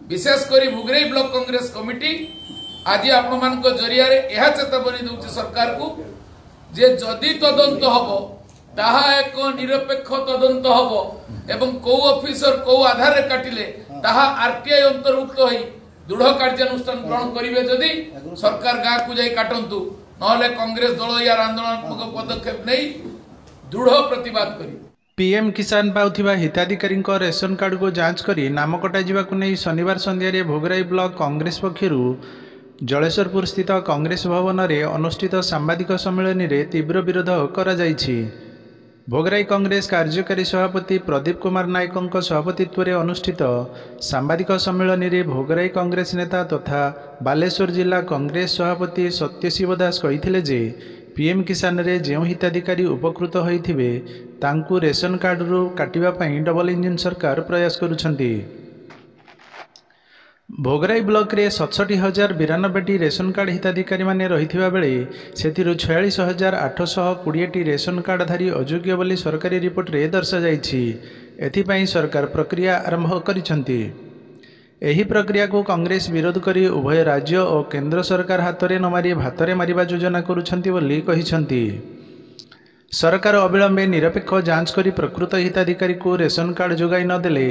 विशेषकर भुगरेई block Congress committee आज आपण जरिया यह चेतावनी दूसरी सरकार को जे जदि तदंत हम ताहा एक निरपेक्ष तदंत हम एवं कौ ऑफिसर कौ आधार काटिले ताहा आरटीआई अंतर्भुक्त होई दृढ़ कार्यानुष्ठान ग्रहण करेंगे जदि सरकार गाँ को जाई काटंतु नहले कांग्रेस दल यार आंदोलनात्मक पदक्षेप नहीं दृढ़ प्रतिवाद करी। पीएम किसान पाउथिबा हिताधिकारी रेशन कार्ड को जांच करी नाम कटा नहीं शनिवार संध्यारे भोगराई ब्लॉक कांग्रेस पक्षरु जलेश्वरपुर स्थित कांग्रेस भवन में अनुष्ठित सांबादिक सम्मेलन में तीव्र विरोध करा जायछि। भोगराई कांग्रेस कार्यकारी सभापति प्रदीप कुमार नायकों सभापतित्व में अनुष्ठित सांबादिक सम्मेलन में भोगराई कांग्रेस नेता तथा बालेश्वर जिला कांग्रेस सभापति सत्यशिव दास कहिथिले जे पीएम किसान रे जो हिताधिकारी उपकृत होइथिबे तांकु रेशन कार्ड रु काटिबा पई डबल इंजिन सरकार प्रयास करुछंती। भोगराई ब्लॉक रे 67,092 रेशन कार्ड हिताधिकारी माने रहिथिबा बेले सेथिरु 46,820 रेशन कार्डधारी अयोग्य बोली सरकारी रिपोर्ट रे दर्शा जाइछि। एथिपई सरकार प्रक्रिया आरंभ करिसंती। एही प्रक्रिया को कांग्रेस विरोध करी उभय राज्य और केंद्र सरकार हाथ में नमारी भातरे मारिबा योजना करुछंती बोली कहिसंती। सरकार अविलंबे निरपेक्ष जांच करी प्रकृत हिताधिकारी को रेशन कार्ड जोगाई नदेले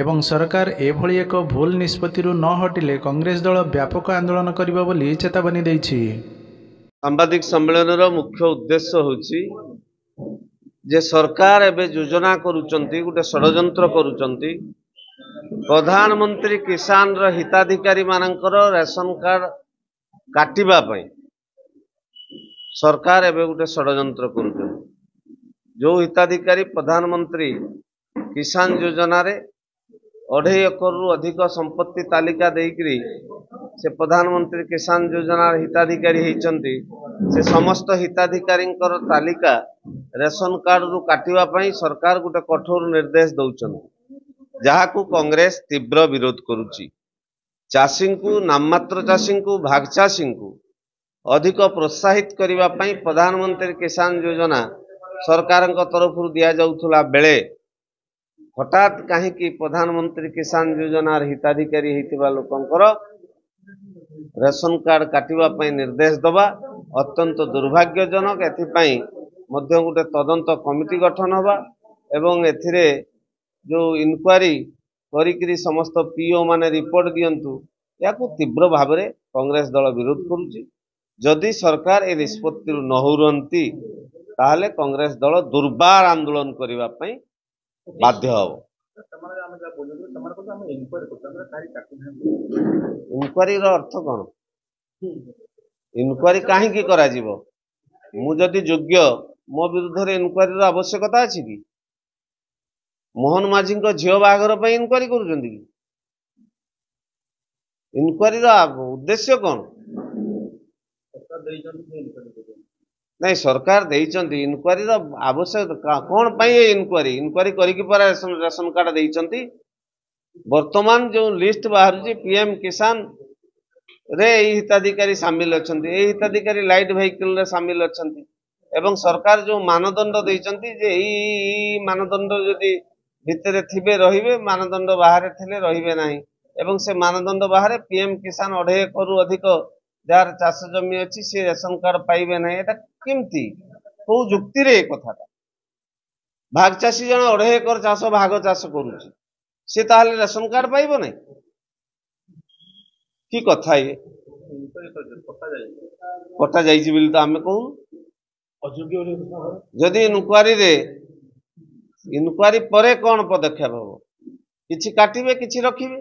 एवं सरकार एभली एक भूल निष्पत्तिरु न हटिले कांग्रेस दल व्यापक आंदोलन करिबा बोली चेतावनी दैछि। सांबादिक सम्मेलन मुख्य उद्देश्य होछि जे सरकार एबे योजना करूचंती गोटे षडयंत्र करूचंती प्रधानमंत्री किसान र हिताधिकारी मानकर रेशन कार्ड काटिबा पई सरकार एबे गोटे षडयंत्र करूचंती। जो हिताधिकारी प्रधानमंत्री किसान योजना रे 2.5 एकर रु अधिक संपत्ति तालिका देकरी से प्रधानमंत्री किसान योजना हिताधिकारी होइचंती से समस्त हिताधिकारी तालिका रेशन कार्ड रु काटिबा पई सरकार गोटे कठोर निर्देश दउचंती जहाकू कांग्रेस तीव्र विरोध करुची। चाषी को नाममात्र चाषी को भाग चाषी को अधिक प्रोत्साहित करिबा पई प्रधानमंत्री किसान योजना सरकार तरफ दिया जाउथुला बेले हठात कहीं प्रधानमंत्री किसान योजना हिताधिकारी होइतिबा लोकंकर रेशन कार्ड काटिबा पई निर्देश दबा अत्यंत दुर्भाग्यजनक। एथिपई मध्य गोटे तदंत कमिटी गठन होबा एवं एथिरे जो इनक्वारी करिकरी समस्त पीओ माने रिपोर्ट दियंतु याकू तीव्र भाव में कांग्रेस दल विरोध करुची। जदि सरकार ए निष्पत्ति न होरंती ताहले कांग्रेस दल दुर्बार आंदोलन करिबा पई बाध्य हो। इनक्वारी रो अर्थ कोन? इनक्वारी काहे की करा जीवो? मु जदि योग्य मो विरुद्ध रे इनक्वारी रो आवश्यकता अछि कि? मोहन माझी को झील बाहागर पर इनक्वारी करुचंती कि? इनक्वारी रो उद्देश्य कौन? नहीं सरकार देइचंती इनक्वारी रो आवश्यक कौन पाई इनक्वारी इनक्वारी करिकि पर रेशन कार्ड देइचंती। वर्तमान जो लिस्ट बाहर पीएम किसान रे हिताधिकारी सामिल अछंती ए हिताधिकारी लाइट व्हीकल रे सामिल अछंती एवं सरकार जो मानदंड देइचंती जे ई मानदंड जदि भितरे थिबे रहिबे मानदंड बाहर थिले रहिबे नाही एवं से मानदंड बाहर पीएम किसान 2.5 एकर रु अधिक जार चाष जमी अच्छी से रेशन कार्ड पाइबे ना एटा केमती को जुक्ति रे कथाटा भाग चाषी जन 2.5 एकर चाष भाग चाष करूची से ताहले रेशन कार्ड पाइबो नै की कथा ये कटा जाइछि बिल तो आमे कहू जदि इनक्वारी परे कौन पदक्षेप हो किछि काटिबे किछि रखिबे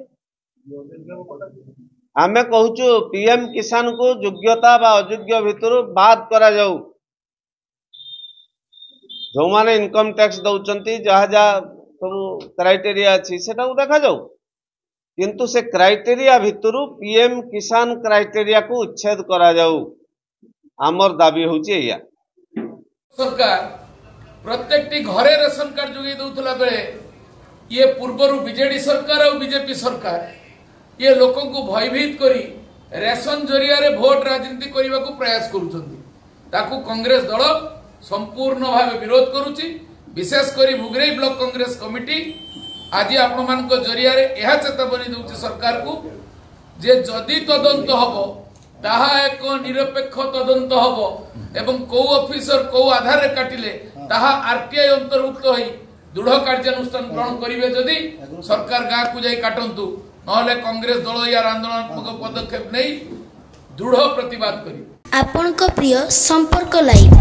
आमे कहूचु पीएम किसान को योग्यता बा अयोग्य भितर बाद करा जाऊ जो माने इनकम टैक्स दउचंती जहा जहा सब क्राइटेरिया अछि सेटा देखा जाऊ किंतु से क्राइटेरिया भितर पीएम किसान क्राइटेरिया को उच्छेद करा जाऊ आमर दाबी होची एया। सरकार प्रत्येकटी घरे रेशन कार्ड जोगे दउतला बेले ये पूर्वरु बीजेडी सरकार और बीजेपी सरकार ये लोकों को भयभीत करी रेशन जरिया रे भोट राजनीति करने को प्रयास करुछंती ताकू कांग्रेस दल संपूर्ण भाव विरोध करुची। विशेष करी भुगरेई ब्लॉक कांग्रेस कमिटी आज आपण जरिया यह चेतावनी दूसरी सरकार को जे जदि तदंत हम ताहा एक निरपेक्ष तदंत हम एवं कौ ऑफिसर कौ आधार काटिले ताहा आरटीआई अंतर्भुक्त होई दृढ़ कार्यानुष्ठान ग्रहण करेंगे जदि सरकार गाँव को जाई काटंतु नहले कांग्रेस दल यार आंदोलनात्मक पदक्षेप नहीं दृढ़ प्रतिवाद करी। आपनक प्रिय संपर्क लाइव।